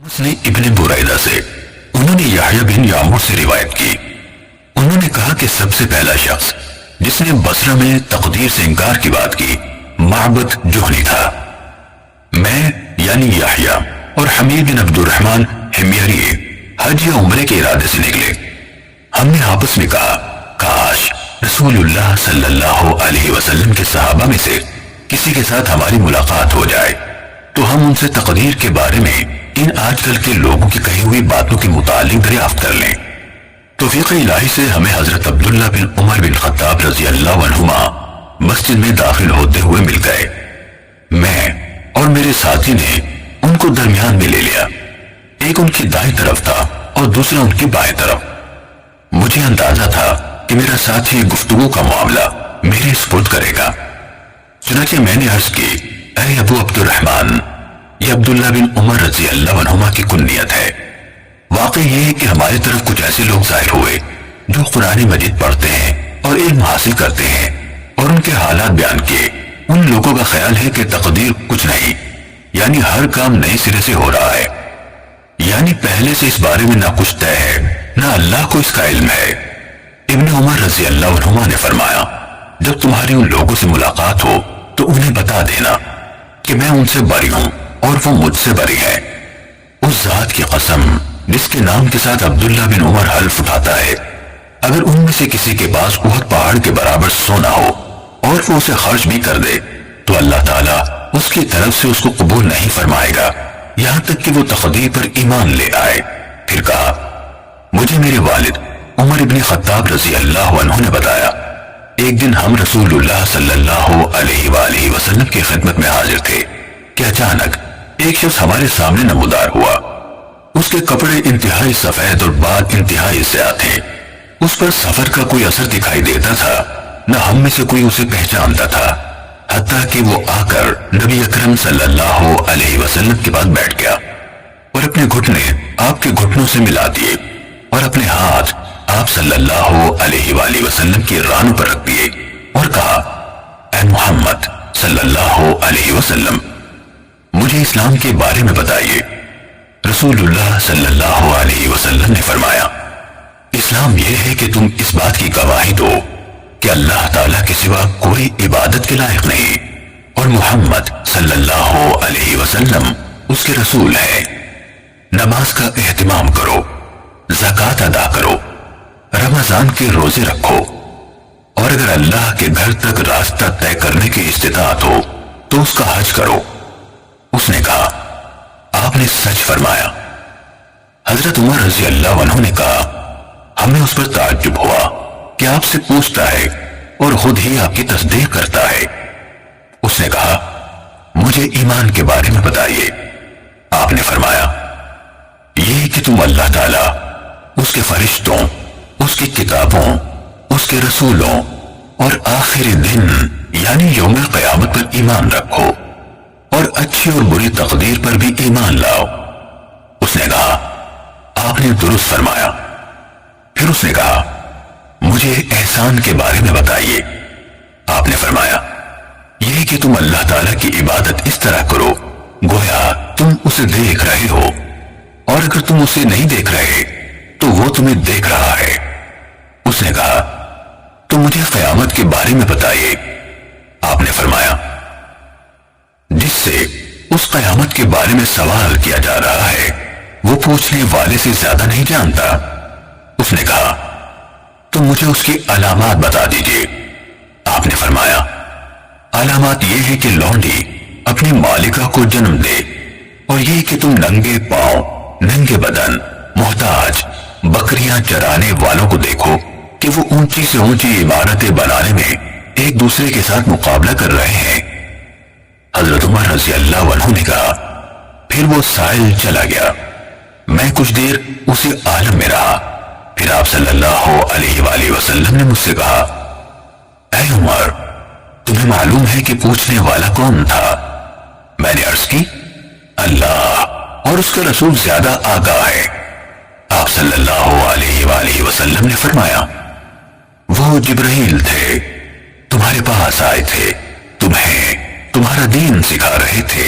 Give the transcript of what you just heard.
उसने इब्ने बुरैदा से, उन्होंने यहया बिन यामूर से रिवायत की। उन्होंने कहा कि सबसे पहला शख्स जिसने बसरा में तकदीर से इंकार की बात की माबद जुहनी था। मैं यानी यहया और हमीद बिन अब्दुर्रहमान हिमयरी हज या उम्रे के इरादे से निकले। हमने आपस में कहा, काश रसूलुल्लाह सल्लल्लाहु अलैहि वसल्लम के सहाबा में से किसी के साथ हमारी मुलाकात हो जाए तो हम उनसे तकदीर के बारे में इन आजकल के लोगों की कही हुई बातों के मुतालिक दरियाफ्त कर लें। तौफीक इलाही से हमें हजरत अब्दुल्ला बिन उमर बिन खत्ताब रजी अल्लाह अन्हुमा मस्जिद में दाखिल होते हुए मिल गए। मैं और मेरे साथी ने उनको दरमियान में ले लिया। एक उनकी दाएं तरफ था और दूसरा उनकी बाएं तरफ। मुझे अंदाजा था कि मेरा साथी गुफ्तगू का मामला मेरे स्पुर्द करेगा। चुनांचे मैंने अर्ज की, अरे अबू अब्दुर्रहमान, ये अब्दुल्ला बिन उमर रजी अल्लाह अन्हुमा की कुन्नियत है। वाकई ये है कि हमारी तरफ कुछ ऐसे लोग जाहिर हुए जो कुरान मजीद पढ़ते हैं और इल्म हासिल करते हैं और उनके हालात बयान किए। उन लोगों का ख्याल है कि तकदीर कुछ नहीं, यानी हर काम नए सिरे से हो रहा है, यानी पहले से इस बारे में ना कुछ तय है ना अल्लाह को इसका इल्म है। इब्ने उमर रजी अल्लाह अन्हुमा ने फरमाया, जब तुम्हारी उन लोगों से मुलाकात हो तो उन्हें बता देना कि मैं उनसे बरी हूं और वो मुझसे बरी है। उस जात की कसम जिसके नाम के साथ अब्दुल्ला बिन उमर हल्फ उठाता है, अगर उनमें से किसी के पास उहद पहाड़ के बराबर सोना हो और वो उसे खर्च भी कर दे तो अल्लाह ताला उसकी तरफ से उसको कबूल नहीं फरमाएगा यहां तक कि वो तकदीर पर ईमान ले आए। फिर कहा, मुझे मेरे वालिद उमर इब्ने खत्ताब रजी अल्लाह अन्हु ने बताया, एक दिन हम रसूलुल्लाह सल्लल्लाहु अलैहि वसल्लम की खिदमत में हाजिर थे कि अचानक एक शख्स हमारे सामने नमूदार हुआ। उसके कपड़े इंतहाई सफेद और बाल इंतहाई ज़्यादा थे। उस पर सफर का कोई असर दिखाई देता था, न हम में से कोई उसे पहचानता था, हत्ता कि वो आकर नबी अकरम सल्लल्लाहु अलैहि वसल्लम के पास बैठ गया और अपने घुटने आपके घुटनों से मिला दिए और अपने हाथ आप सल्लल्लाहु अलैहि वसल्लम की रानों पर रख दिए और कहा, ऐ मोहम्मद सल्लल्लाहु अलैहि वसल्लम, मुझे इस्लाम के बारे में बताइए। रसूलुल्लाह सल्लल्लाहु अलैहि वसल्लम ने फरमाया, इस्लाम यह है कि तुम इस बात की गवाही दो कि अल्लाह ताला के सिवा कोई इबादत के लायक नहीं और मोहम्मद सल्लल्लाहु अलैहि वसल्लम उसके रसूल है। नमाज का एहतिमाम करो, ज़कात अदा करो, रमजान के रोजे रखो और अगर अल्लाह के घर तक रास्ता तय करने की इस्तिताअत हो तो उसका हज करो। उसने कहा, आपने सच फरमाया। हजरत उमर रजी अल्लाह अन्हु ने कहा, हमें उस पर ताज्जुब हुआ कि आपसे पूछता है और खुद ही आपकी तस्दीक करता है। उसने कहा, मुझे ईमान के बारे में बताइए। आपने फरमाया, ये कि तुम अल्लाह ताला, उसके फरिश्तों, उसकी किताबों, उसके रसूलों और आखिरी दिन यानी यौम क़यामत पर ईमान रखो और अच्छी और बुरी तकदीर पर भी ईमान लाओ। उसने कहा, आपने दुरुस्त फरमाया। फिर उसने कहा, मुझे एहसान के बारे में बताइए। आपने फरमाया, यह कि तुम अल्लाह ताला की इबादत इस तरह करो गोया तुम उसे देख रहे हो और अगर तुम उसे नहीं देख रहे तो वो तुम्हें देख रहा है। उसने कहा, तो मुझे क़यामत के बारे में बताइए। आपने फरमाया, जिससे उस क़यामत के बारे में सवाल किया जा रहा है वो पूछने वाले से ज्यादा नहीं जानता। उसने कहा, तो मुझे उसकी अलामात बता दीजिए। आपने फरमाया, अलामात ये है कि लौंडी अपनी मालिका को जन्म दे और ये कि तुम नंगे पांव, नंगे बदन, मोहताज बकरियां चराने वालों को देखो कि वो ऊंची से ऊंची इमारतें बनाने में एक दूसरे के साथ मुकाबला कर रहे हैं। हजरत उमर रज़ी अल्लाह अन्हु ने कहा, फिर वो साइल चला गया। मैं कुछ देर उसी आलम में रहा। फिर आप सल्लल्लाहु अलैहि वसल्लम ने मुझसे कहा, ऐ उमर, तुम्हें मालूम है कि पूछने वाला कौन था? मैंने अर्ज की, अल्लाह और उसका रसूल ज्यादा आगाह है। आप सल्लल्लाहु अलैहि वसल्लम ने फरमाया, वो जिब्राइल थे, तुम्हारे पास आए थे, तुम्हें तुम्हारा दीन सिखा रहे थे।